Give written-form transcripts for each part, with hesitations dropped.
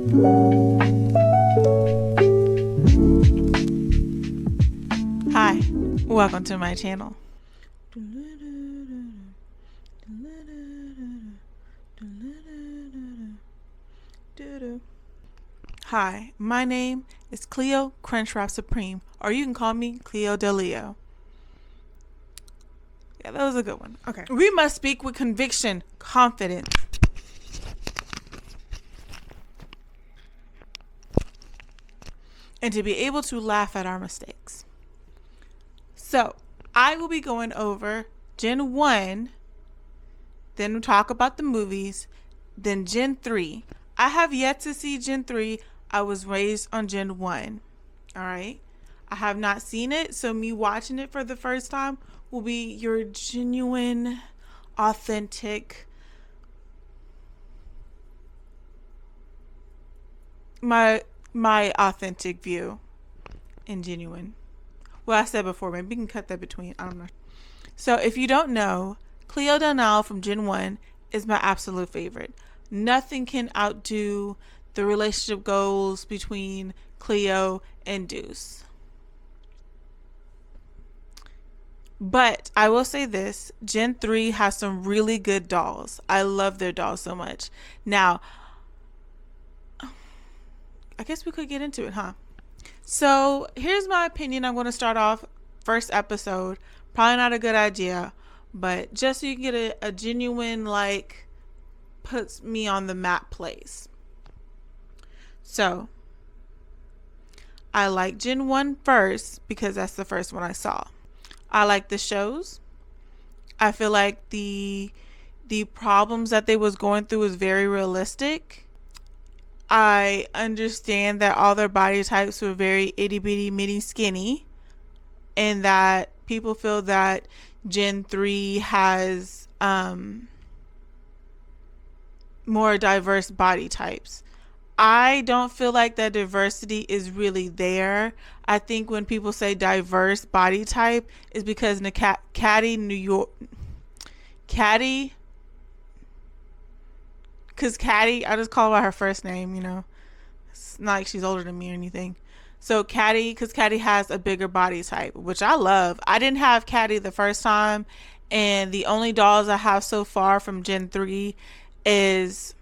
Hi, welcome to my channel. Hi, my name is Cleo Crunchwrap Supreme, or you can call me Cleo DeLeo. Yeah, that was a good one. Okay. We must speak with conviction, confidence, and to be able to laugh at our mistakes. So, I will be going over Gen 1, then we'll talk about the movies, then Gen 3. I have yet to see Gen 3. I was raised on Gen 1. Alright? I have not seen it, so me watching it for the first time will be your genuine, authentic, my authentic view and genuine. Well, I said before, maybe we can cut that between. I don't know. So if you don't know, Cleo Donnell from Gen 1 is my absolute favorite. Nothing can outdo the relationship goals between Cleo and Deuce. But I will say this, Gen 3 has some really good dolls. I love their dolls so much. Now, I guess we could get into it, huh? So here's my opinion. I'm going to start off first episode. Probably not a good idea, but just so you can get a genuine, like, puts me on the map place. So I like Gen 1 first because that's the first one I saw. I like the shows. I feel like the problems that they was going through is very realistic. I understand that all their body types were very itty bitty bitty skinny, and that people feel that Gen 3 has more diverse body types. I don't feel like that diversity is really there. I think when people say diverse body type is because Caddy, I just call her by her first name, you know. It's not like she's older than me or anything. So Caddy, because Caddy has a bigger body type, which I love. I didn't have Caddy the first time, and the only dolls I have so far from Gen 3 is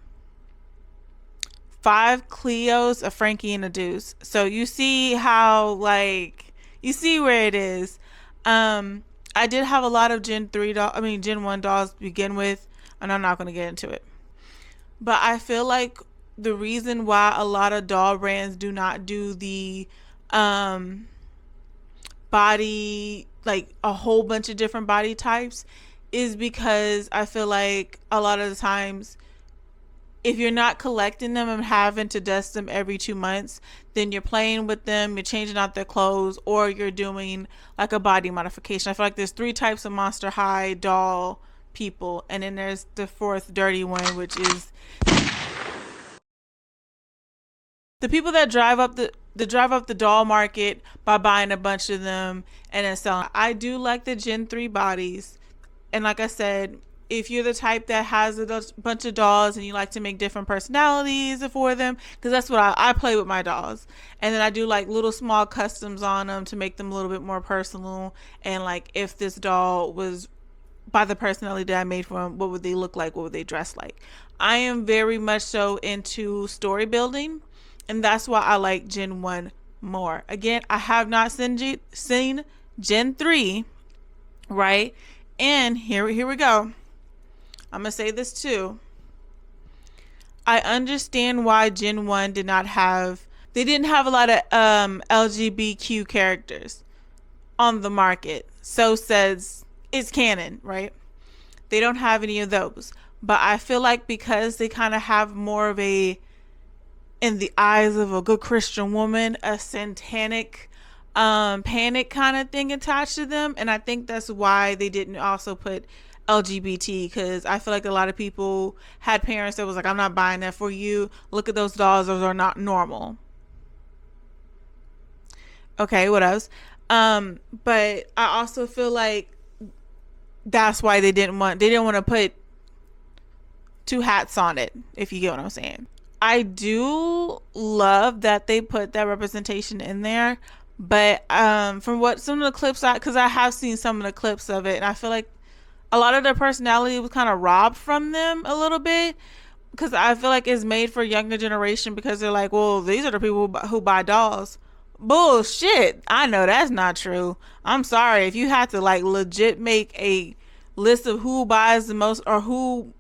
5 Cleos, a Frankie, and a Deuce. So you see how, like, you see where it is. I did have a lot of Gen 1 dolls to begin with, and I'm not going to get into it. But I feel like the reason why a lot of doll brands do not do the body, like a whole bunch of different body types, is because I feel like a lot of the times, if you're not collecting them and having to dust them every 2 months, then you're playing with them, you're changing out their clothes, or you're doing like a body modification. I feel like there's 3 types of Monster High doll people, and then there's the 4th dirty one, which is the people that drive up the doll market by buying a bunch of them and then selling. I do like the Gen 3 bodies, and like I said, if you're the type that has a bunch of dolls and you like to make different personalities for them, because that's what I play with my dolls, and then I do like little small customs on them to make them a little bit more personal. And like, if this doll was by the personality that I made for them, what would they look like? What would they dress like? I am very much so into story building, and that's why I like Gen 1 more. Again, I have not seen Gen 3, right? And here we go. I'm going to say this too. I understand why Gen 1 didn't have a lot of LGBTQ characters on the market. So says it's canon, right? They don't have any of those. But I feel like because they kind of have more of a, in the eyes of a good Christian woman, a satanic panic kind of thing attached to them. And I think that's why they didn't also put LGBT, because I feel like a lot of people had parents that was like, I'm not buying that for you. Look at those dolls. Those are not normal. Okay, what else? But I also feel like that's why they didn't want to put 2 hats on it, if you get what I'm saying. I do love that they put that representation in there, but from what some of the clips because I have seen some of the clips of it, and I feel like a lot of their personality was kind of robbed from them a little bit, because I feel like it's made for younger generation, because they're like, well, these are the people who buy dolls. Bullshit. I know that's not true. I'm sorry. If you had to like legit make a list of who buys the most, or who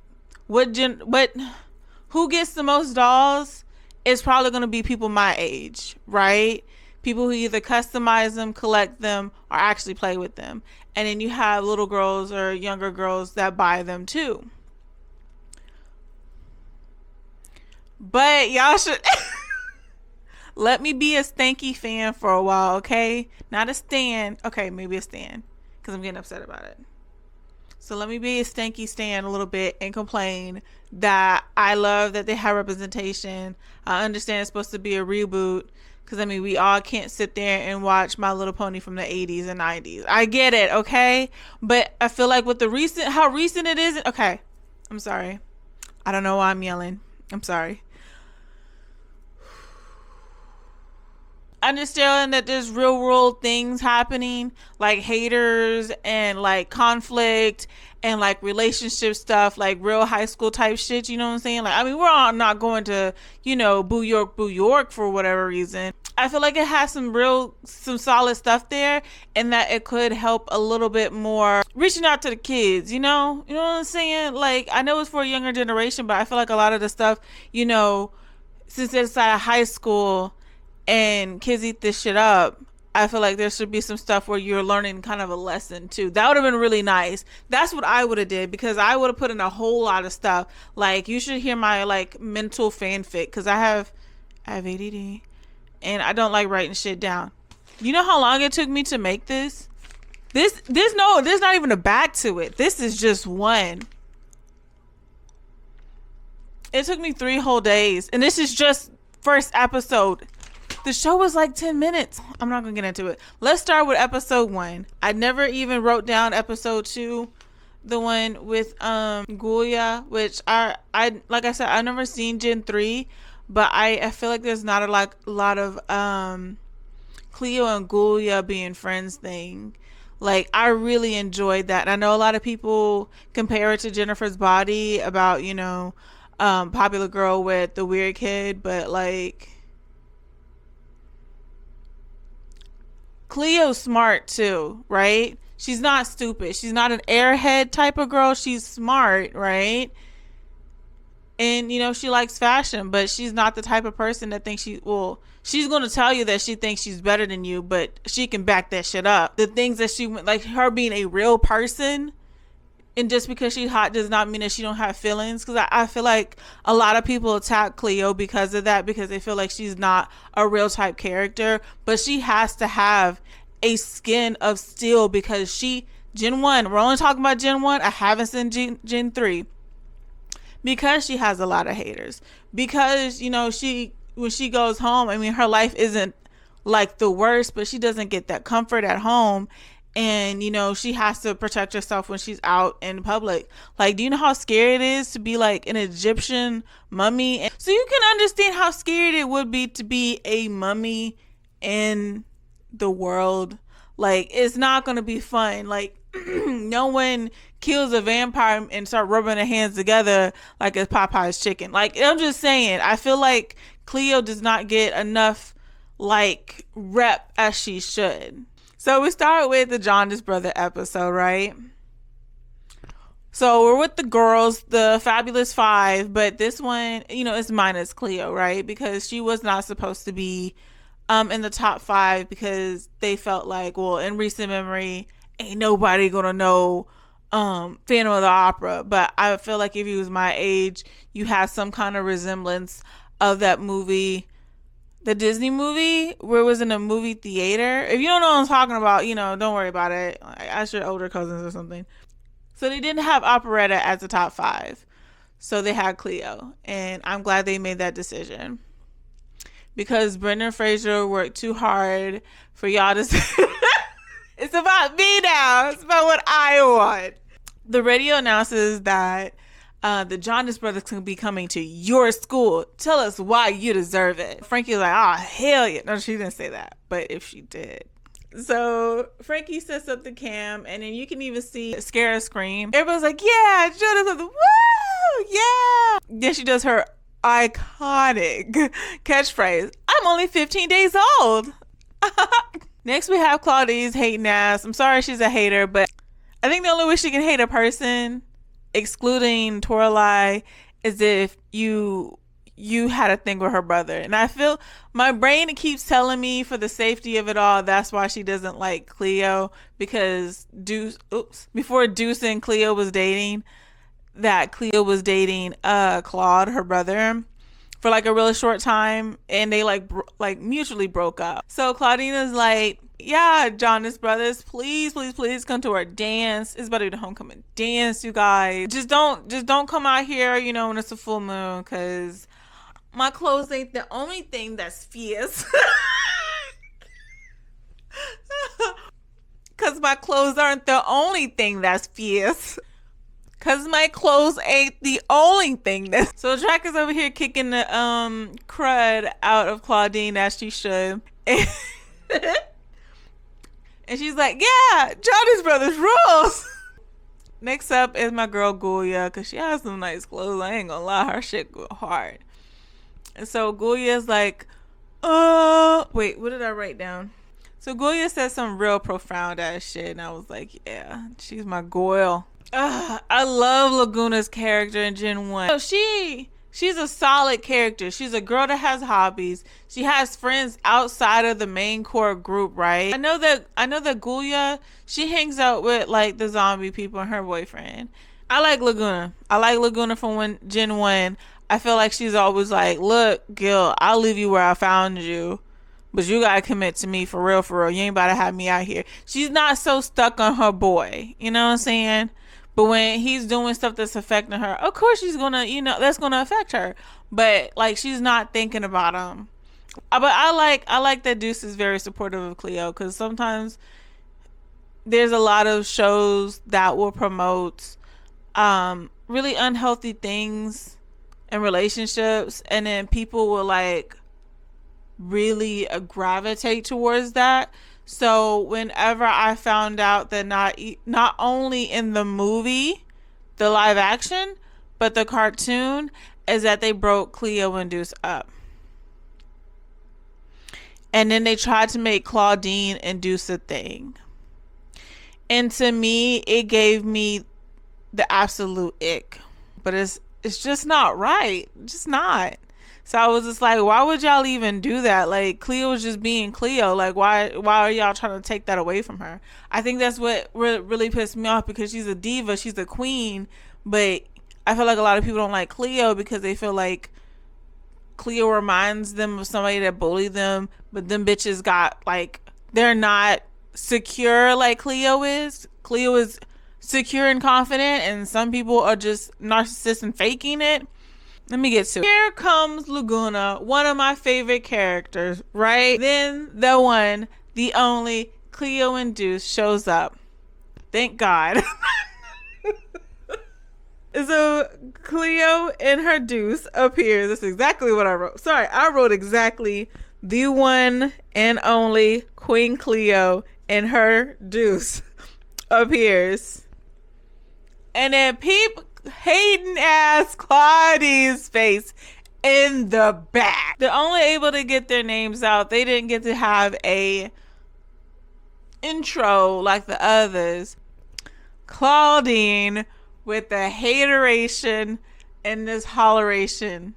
gets the most dolls, it's probably going to be people my age, right? People who either customize them, collect them, or actually play with them. And then you have little girls or younger girls that buy them too. But y'all should let me be a Stanky fan for a while, okay? Not a stan. Okay, maybe a stan, because I'm getting upset about it. So let me be a Stanky stan a little bit and complain that I love that they have representation. I understand it's supposed to be a reboot, because I mean, we all can't sit there and watch My Little Pony from the 80s and 90s. I get it, okay? But I feel like with how recent it is. Okay, I'm sorry. I don't know why I'm yelling. I'm sorry. Understand that there's real world things happening, like haters and like conflict and like relationship stuff, like real high school type shit, you know what I'm saying? Like, I mean, we're all not going to, boo York for whatever reason. I feel like it has some solid stuff there, and that it could help a little bit more reaching out to the kids, you know what I'm saying? Like, I know it's for a younger generation, but I feel like a lot of the stuff, since it's out of high school and kids eat this shit up, I feel like there should be some stuff where you're learning kind of a lesson too. That would have been really nice. That's what I would have did, because I would have put in a whole lot of stuff. Like, you should hear my like mental fanfic, because I have ADD and I don't like writing shit down. You know how long it took me to make this? There's not even a back to it. This is just one. It took me 3 whole days, and this is just first episode. The show was like 10 minutes. I'm not gonna get into it. Let's start with episode 1. I never even wrote down episode 2, the one with Gulia, which I like I said, I've never seen Gen 3, but I feel like there's not a lot of Cleo and Gulia being friends thing. Like, I really enjoyed that. I know a lot of people compare it to Jennifer's Body, about popular girl with the weird kid, but like, Cleo's smart too, right? She's not stupid. She's not an airhead type of girl. She's smart, right? And she likes fashion, but she's not the type of person that thinks she's going to tell you that she thinks she's better than you, but she can back that shit up. The things that she, like her being a real person, and just because she's hot does not mean that she don't have feelings. Because I feel like a lot of people attack Cleo because of that, because they feel like she's not a real type character. But she has to have a skin of steel, because Gen 1, we're only talking about Gen 1. I haven't seen Gen 3. Because she has a lot of haters. Because, when she goes home, I mean, her life isn't like the worst, but she doesn't get that comfort at home. And she has to protect herself when she's out in public. Like, do you know how scary it is to be like an Egyptian mummy? And so you can understand how scary it would be to be a mummy in the world. Like, it's not gonna be fun. Like, no one kills a vampire and start rubbing their hands together like it's Popeye's chicken. Like, I'm just saying, I feel like Cleo does not get enough like rep as she should. So we start with the Jaundice brother episode, right? So we're with the girls, the Fabulous 5, but this one, is minus Cleo, right? Because she was not supposed to be in the top 5, because they felt like, well, in recent memory, ain't nobody gonna know Phantom of the Opera. But I feel like if you was my age, you have some kind of resemblance of that movie, the Disney movie, where it was in a movie theater. If you don't know what I'm talking about, don't worry about it. Ask your older cousins or something. So they didn't have operetta as the top 5. So they had Cleo. And I'm glad they made that decision, because Brendan Fraser worked too hard for y'all to It's about me now. It's about what I want. The radio announces that The Jaundice brothers can be coming to your school. Tell us why you deserve it. Frankie was like, oh, hell yeah. No, she didn't say that. But if she did. So Frankie sets up the cam, and then you can even see Scare scream. Everybody's like, yeah, Jaundice, woo, yeah. Then she does her iconic catchphrase, I'm only 15 days old. Next we have Claudine's hating ass. I'm sorry she's a hater, but I think the only way she can hate a person, excluding Toralei, is if you had a thing with her brother. And I feel my brain keeps telling me, for the safety of it all, that's why she doesn't like Cleo, because before Deuce and Cleo was dating, that Cleo was dating Claude, her brother, for like a really short time, and they like mutually broke up. So Claudina's like, yeah, Jaundice brothers, please come to our dance. It's about to be the homecoming dance, you guys. Just don't come out here, you know, when it's a full moon, because my clothes ain't the only thing that's fierce. Because my clothes aren't the only thing that's fierce. Because my clothes ain't the only thing that... So Jack is over here kicking the crud out of Claudine, as she should. And she's like, yeah, Jaundice brothers rules. Next up is my girl Gulia, because she has some nice clothes. I ain't gonna lie, her shit go hard. And so Gulia's like, wait, what did I write down? So Gulia said some real profound ass shit, and I was like, yeah, she's my girl. I love Laguna's character in Gen 1. So she's a solid character. She's a girl that has hobbies. She has friends outside of the main core group, right? I know that Gulia, she hangs out with like the zombie people and her boyfriend. I like Laguna. I like Laguna from Gen 1. I feel like she's always like, look, Gil, I'll leave you where I found you, but you gotta commit to me for real, for real. You ain't about to have me out here. She's not so stuck on her boy. You know what I'm saying? But when he's doing stuff that's affecting her, of course she's gonna, you know, that's gonna affect her. But like, she's not thinking about him. But I like that Deuce is very supportive of Cleo, because sometimes there's a lot of shows that will promote really unhealthy things in relationships, and then people will like really gravitate towards that. So whenever I found out that not only in the movie, the live action, but the cartoon, is that they broke Cleo and Deuce up. And then they tried to make Claudine and Deuce a thing. And to me, it gave me the absolute ick. But it's just not right. Just not. So I was just like, why would y'all even do that? Like, Cleo was just being Cleo. Like, why are y'all trying to take that away from her? I think that's what really pissed me off, because she's a diva, she's a queen. But I feel like a lot of people don't like Cleo because they feel like Cleo reminds them of somebody that bullied them. But them bitches got, like, they're not secure like Cleo is. Cleo is secure and confident, and some people are just narcissists and faking it. Let me get to it. Here comes Laguna, one of my favorite characters, right? Then the one, the only, Cleo and Deuce shows up. Thank God. So Cleo and her Deuce appears. That's exactly what I wrote. Sorry, I wrote exactly the one and only Queen Cleo and her Deuce appears. And then peep hating ass Claudine's face in the back. They're only able to get their names out. They didn't get to have a intro like the others. Claudine with the hateration and this holleration.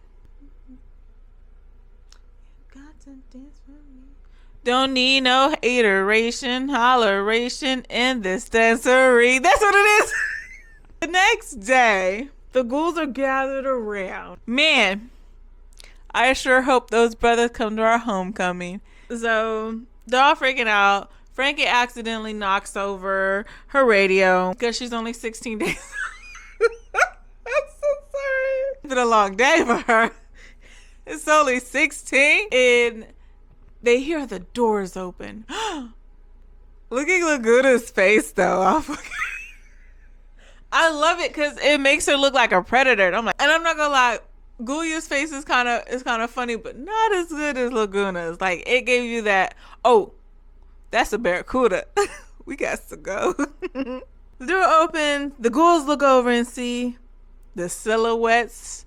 Don't need no hateration, holleration in this dancery. That's what it is. The next day, the ghouls are gathered around. Man, I sure hope those brothers come to our homecoming. So they're all freaking out. Frankie accidentally knocks over her radio because she's only 16 days. I'm so sorry. It's been a long day for her. It's only 16. And they hear the doors open. Look at Laguna's face, though. I love it because it makes her look like a predator. And I'm not gonna lie, Guya's face is kind of funny, but not as good as Laguna's. Like it gave you that. Oh, that's a barracuda. We got to go. The door opens. The ghouls look over and see the silhouettes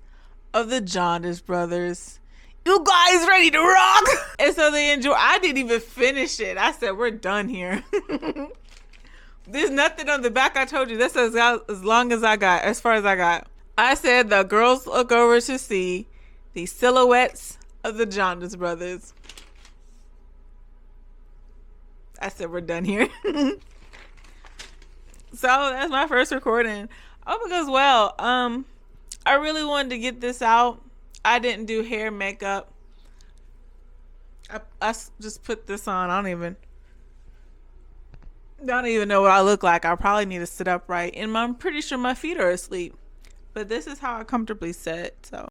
of the Jaundice brothers. You guys ready to rock? And so they enjoy. I didn't even finish it. I said, we're done here. There's nothing on the back. I told you that's as long as I got, as far as I got. I said the girls look over to see the silhouettes of the Jaundice brothers. I said, we're done here. So that's my first recording. I hope it goes well. I really wanted to get this out. I didn't do hair, makeup. I just put this on. I don't even know what I look like. I probably need to sit upright, and I'm pretty sure my feet are asleep. But this is how I comfortably sit. So